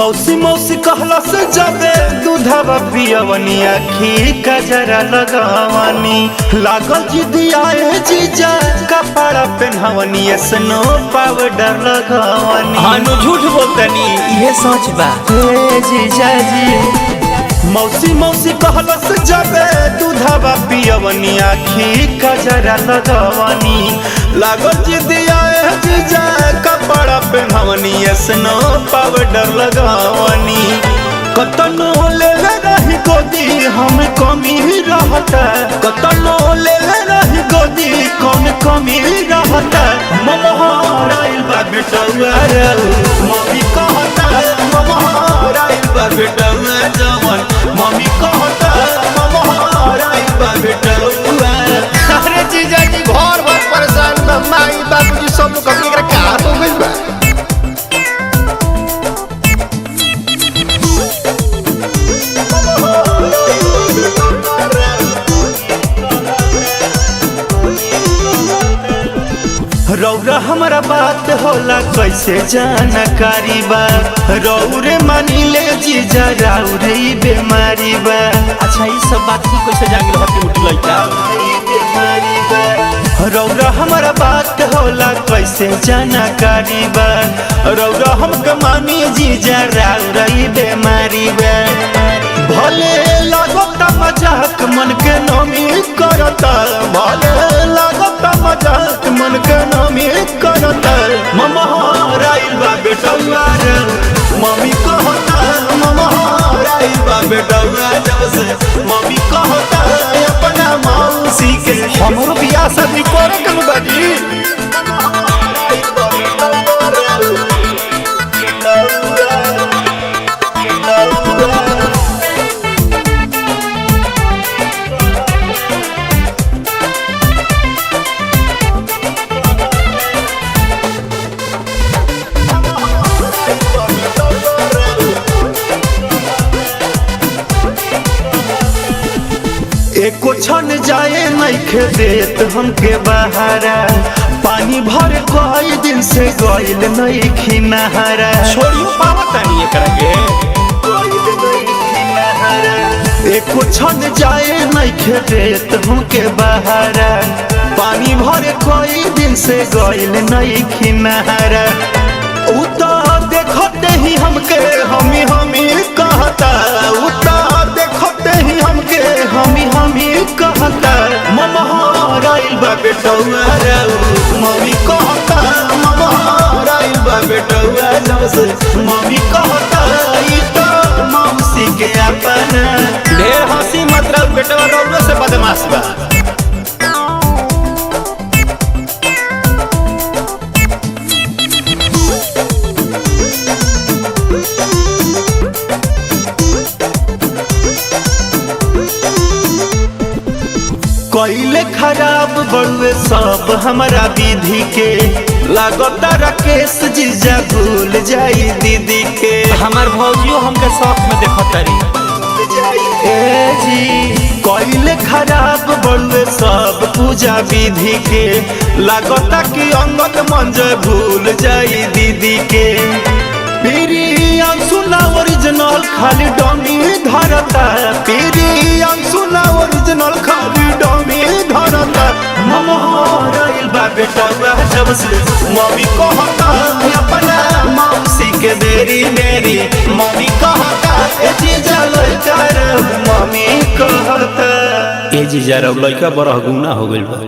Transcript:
मौसी मौसी कहला से जाबे दूधवा पियवनी आखी कजरा लगवानी लागल जिदी आए जीजा कपड़ा पहनवनी स्नो पाउडर लगवानी। हानो झूठ बोलतनी ये सच बा हे जीजा जी मौसी मौसी कहला से जाबे दूधवा पियवनी आखी कजरा लगवानी लागल जिदी आए जीजा कपड़ा पहनवनी स्नो पाउडर लगवानी। कतनो ले रही गोदी हम कमी रहता कतनो ले रही गोदी कौन कमी रहता ममहराइल बा बेटवा मम्मी कहता ममहराइल बा बेटवा जवन मम्मी कहता ममहराइल बा बेटवा। अरे जीजा जी घर भर परेशान बा माई बाबूजी सब लोग कभी एकरा का हो गइल बा। रौरा हमारा बात होला कैसे जानकारी बा रौरे मानी ले जीजा रौरे बेमारी बा। अच्छा ये सब बात की कैसे जागिल हटी उठी लइका रौरा हमारा बात होला कैसे जानकारी बा रौरा हमके मानी जीजा रौरे बेमारी बा। भले लागता मजाक मन के नमी करता भले लागता मजाक मन के नमी करता ममहराइल बा बेटवा मम्मी कहता ममहराइल बा बेटवा जब से मम्मी कहता अपना मौसी के हमरो बियाह शादी करे के बाजी। एको छन जाए नइखे देत हमके बहारा पानी भर कई दिन से गइल नइखी नहारा छोड़ियो पावतानी एकरा के एको छन जाए नइखे देत हमके बहारा पानी भर कई दिन से गइल नइखी नहारा। उ तो देखते ही हमके हमी हमी कहता उ तो देखते ही हमके हमी कहता ममहराइल बा बेटवा मम्मी कहता ममहराइल बा बेटवा जब से मम्मी कहता ई तो मौसी के अपना। ढेर हंसी मतलब बेटवा रौरो से बदमाश बा। कइले खराब बड़ुए सब हमारा विधि के लागता राकेश जीजा भूल जाई दीदी के हमार भौजियो हमके शौक में देखतारी ए जी कइले खराब बड़ुए सब पूजा विधि के लागता कि अंगद मंजय भूल जाई दीदी के। पीरी अंशुना ओरिजिनल खाली डमी धरता पीरी अंशुना ओरिजिनल खाली डमी धरता ममहराइल बा बेटवा जब से मम्मी कहता अपना मौसी के देरी मेरी मम्मी कहता ए जीजा लइका रे मम्मी कहता ए जीजा रे लइका बड़ा गुना हो गइल बा।